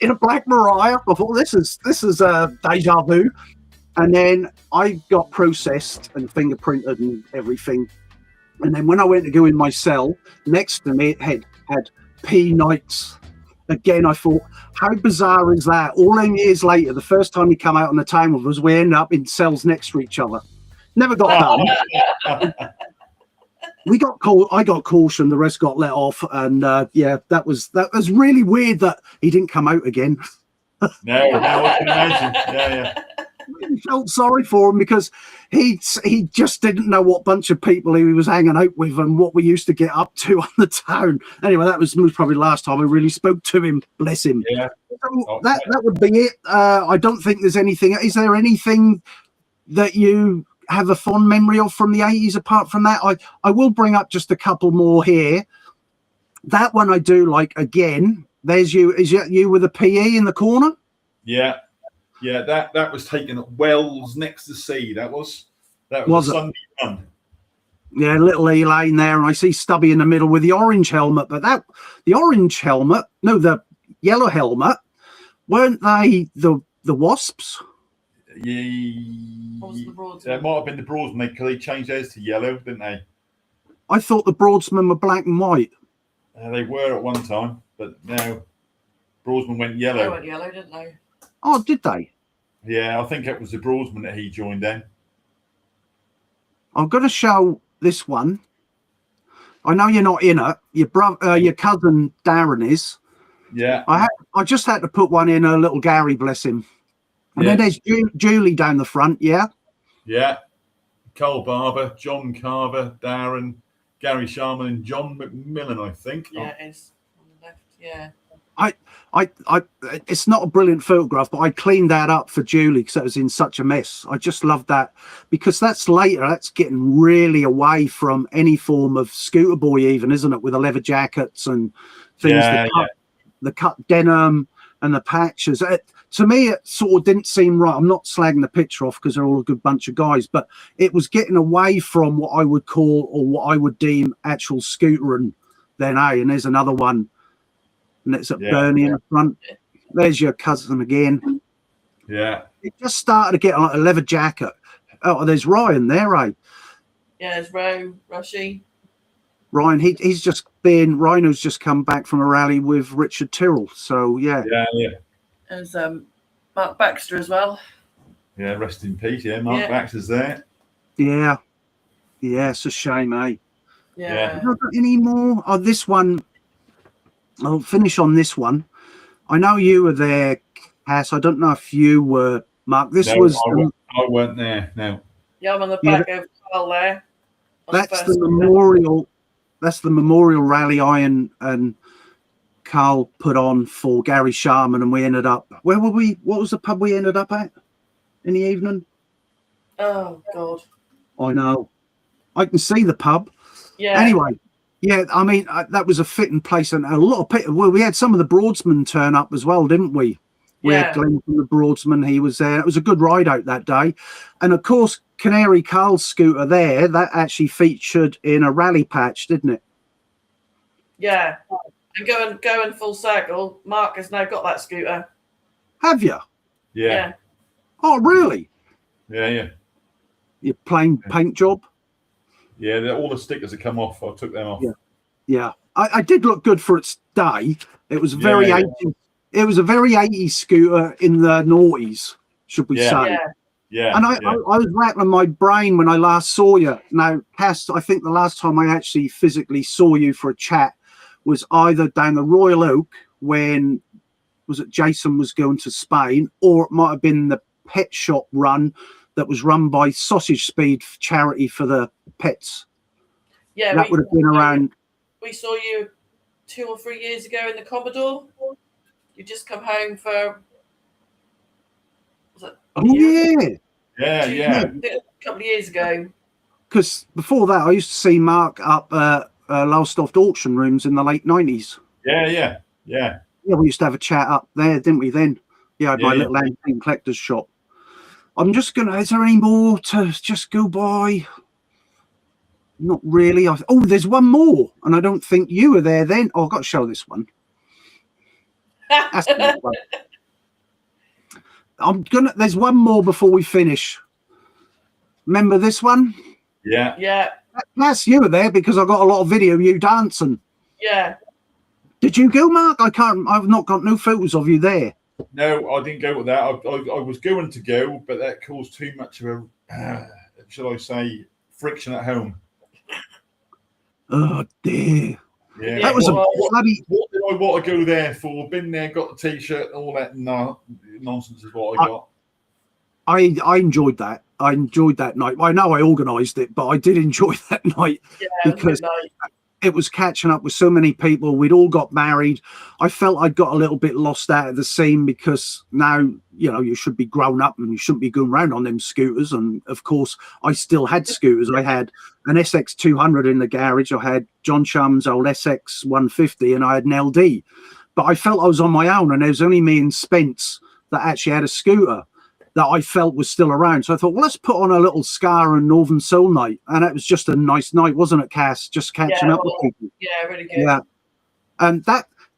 in a Black Mariah. I thought, this is deja vu. And then I got processed and fingerprinted and everything. And then when I went to go in my cell, next to me it had P Knights. Again, I thought, how bizarre is that? All them years later, the first time he come out on the town with us, we ended up in cells next to each other. Never got done. I got cautioned, the rest got let off, and that was really weird that he didn't come out again. No, I can imagine. Yeah. I felt sorry for him because he just didn't know what bunch of people he was hanging out with and what we used to get up to on the town. Anyway, that was probably the last time I really spoke to him. Bless him. Yeah. So that would be it. I don't think there's anything. Is there anything that you have a fond memory of from the 80s apart from that? I will bring up just a couple more here. That one I do like. Again, there's you. Is you with a PE in the corner? Yeah. That was taken at Wells next to sea. That was a Sunday run. Yeah, little Elaine there, and I see Stubby in the middle with the orange helmet. But the yellow helmet Weren't they the Wasps? What was the Broadsman? It might have been the Broadsman. They changed theirs to yellow, didn't they? I thought the Broadsmen were black and white. They were at one time, but now Broadsman went They yellow. went yellow, didn't they? Oh, did they? Yeah, I think it was the Broadsman that he joined then. I'm going to show this one. I know you're not in it. Your brother, your cousin Darren is. Yeah. I just had to put one in a little Gary, bless him. And Yeah. then there's Julie down the front, yeah? Yeah. Cole Barber, John Carver, Darren, Gary Sharman, and John McMillan, I think. Yeah, it is on the left. Yeah. It's not a brilliant photograph, but I cleaned that up for Julie because it was in such a mess. I just love that because that's later. That's getting really away from any form of scooter boy, even, isn't it? With the leather jackets and things, Yeah, the cut denim and the patches. To me, it sort of didn't seem right. I'm not slagging the picture off because they're all a good bunch of guys, but it was getting away from what I would call or what I would deem actual scootering. Then, and there's another one. And it's at Bernie in the front. There's your cousin again. Yeah. It just started to get like a leather jacket. Oh, there's Ryan there, eh? Yeah, there's Rushy. Ryan, he's just been, Rhino's just come back from a rally with Richard Tyrrell. So, yeah. Yeah. There's Mark Baxter as well. Yeah, rest in peace. Yeah, Mark Baxter's there. Yeah. Yeah, it's a shame, eh? Yeah. Have I got any more? Oh, this one. I'll finish on this one. I know you were there, Cass. I don't know if you were, Mark. This was. I weren't there. No. Yeah, I'm on the back of Carl there. That's the memorial. That's the memorial rally I and Carl put on for Gary Sharman, and we ended up. Where were we? What was the pub we ended up at in the evening? Oh God. I know. I can see the pub. Yeah. Anyway. Yeah, I mean, that was a fitting place, and a lot of people. Well, we had some of the Broadsmen turn up as well, didn't we? We had Glenn from the Broadsman. He was there. It was a good ride out that day, and of course, Canary Carl's scooter there that actually featured in a rally patch, didn't it? Yeah, and going full circle. Mark has now got that scooter. Have you? Yeah. Oh, really? Yeah. Your plain paint job. Yeah, all the stickers that come off, I took them off. Yeah. I did look good for its day. It was very 80s. It was a very 80s scooter in the noughties, should we say? Yeah. And I was rattling my brain when I last saw you. Now, Cass, I think the last time I actually physically saw you for a chat was either down the Royal Oak when Jason was going to Spain, or it might have been the pet shop run that was run by Sausage Speed charity for the pets. Yeah, that would have been around. We saw you 2 or 3 years ago in the Commodore. You just come home for. Was it? Yeah. A couple of years ago. Because before that, I used to see Mark up Lowestoft auction rooms in the late 90s. Yeah. Yeah, we used to have a chat up there, didn't we? Then, I had my little antique collector's shop. I'm just gonna. Is there any more to just go by? Not really. There's one more, and I don't think you were there then. Oh, I've got to show this one. That's the next one. There's one more before we finish. Remember this one? Yeah. That's you were there because I got a lot of video of you dancing. Yeah. Did you go, Mark? I've not got no photos of you there. No, I didn't go with that. I was going to go, but that caused too much of a, shall I say, friction at home. Oh dear. Yeah. That was bloody. What did I want to go there for? Been there, got the T-shirt, all that nonsense is what I got. I enjoyed that. I enjoyed that night. I know I organised it, but I did enjoy that night because it was catching up with so many people. We'd all got married. I felt I got a little bit lost out of the scene because now, you should be grown up and you shouldn't be going around on them scooters. And of course, I still had scooters. I had an SX 200 in the garage. I had John Chum's old SX 150 and I had an LD. But I felt I was on my own, and there was only me and Spence that actually had a scooter that I felt was still around. So I thought, well, let's put on a little Scar and Northern Soul night. And it was just a nice night, wasn't it, Cass? Just catching up with people. Yeah, really good. Yeah. And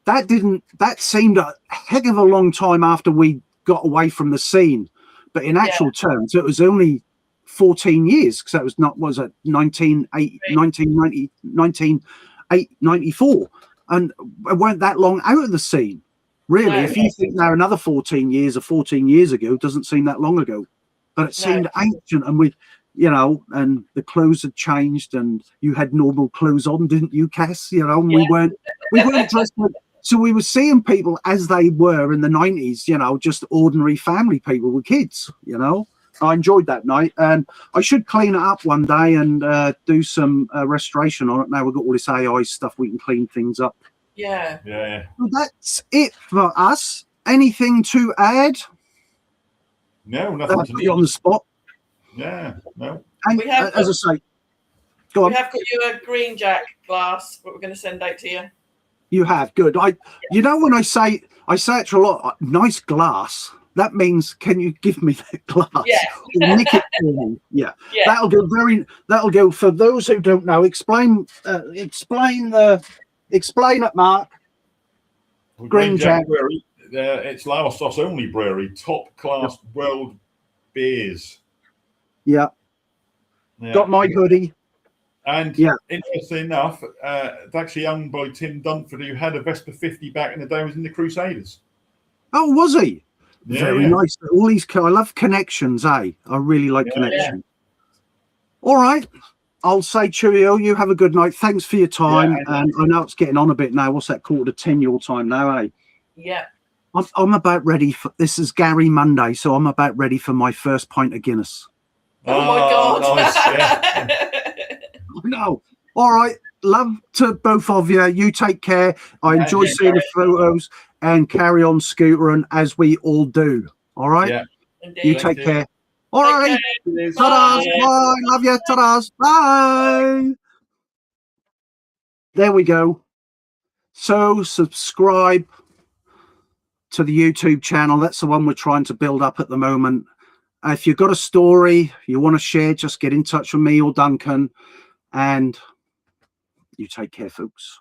that seemed a heck of a long time after we got away from the scene. But in actual terms, it was only 14 years, because that was not, was it 1994, and it weren't that long out of the scene, really. No, if you think now another 14 years or 14 years ago doesn't seem that long ago, but it seemed ancient. And we, you know, and the clothes had changed, and you had normal clothes on, didn't you, Cass? You know, and we weren't dressed like, so we were seeing people as they were in the 90s, you know, just ordinary family people with kids, you know. I enjoyed that night, and I should clean it up one day and do some restoration on it. Now we've got all this AI stuff, we can clean things up. Yeah. Well, that's it for us. Anything to add? No, nothing to put you on the spot. Yeah, no. And We have as I say, go on. We have got you a green jack glass, what we're going to send out to you. You have, good. You know, when I say it to a lot, nice glass. That means, can you give me that glass? Yeah. Or nick it for me. Yeah. That'll go for those who don't know. Explain it, Mark. Well, Green Jack. Brewery, it's Lowestoft's only brewery, top class world beers. Yeah. Got my hoodie. And interesting enough, it's actually owned by Tim Dunford, who had a Vespa 50 back in the day, was in the Crusaders. Oh, was he? Yeah, Very nice. All these, I love connections, eh? I really like connections. All right. I'll say cheerio. You have a good night. Thanks for your time. And I know it's getting on a bit now. What's that, 9:45 your time now, eh? Yeah. I'm about ready for, this is Gary Monday, so I'm about ready for my first pint of Guinness. Oh my God. Nice, No. All right. Love to both of you. You take care. I enjoy seeing the photos, and carry on scootering as we all do. All right. Yeah. Indeed. You take care. All right. Ta-da. Bye. Bye. Love you. Ta-da. Bye. There we go. So subscribe to the YouTube channel. That's the one we're trying to build up at the moment. If you've got a story you want to share, just get in touch with me or Duncan, and you take care, folks.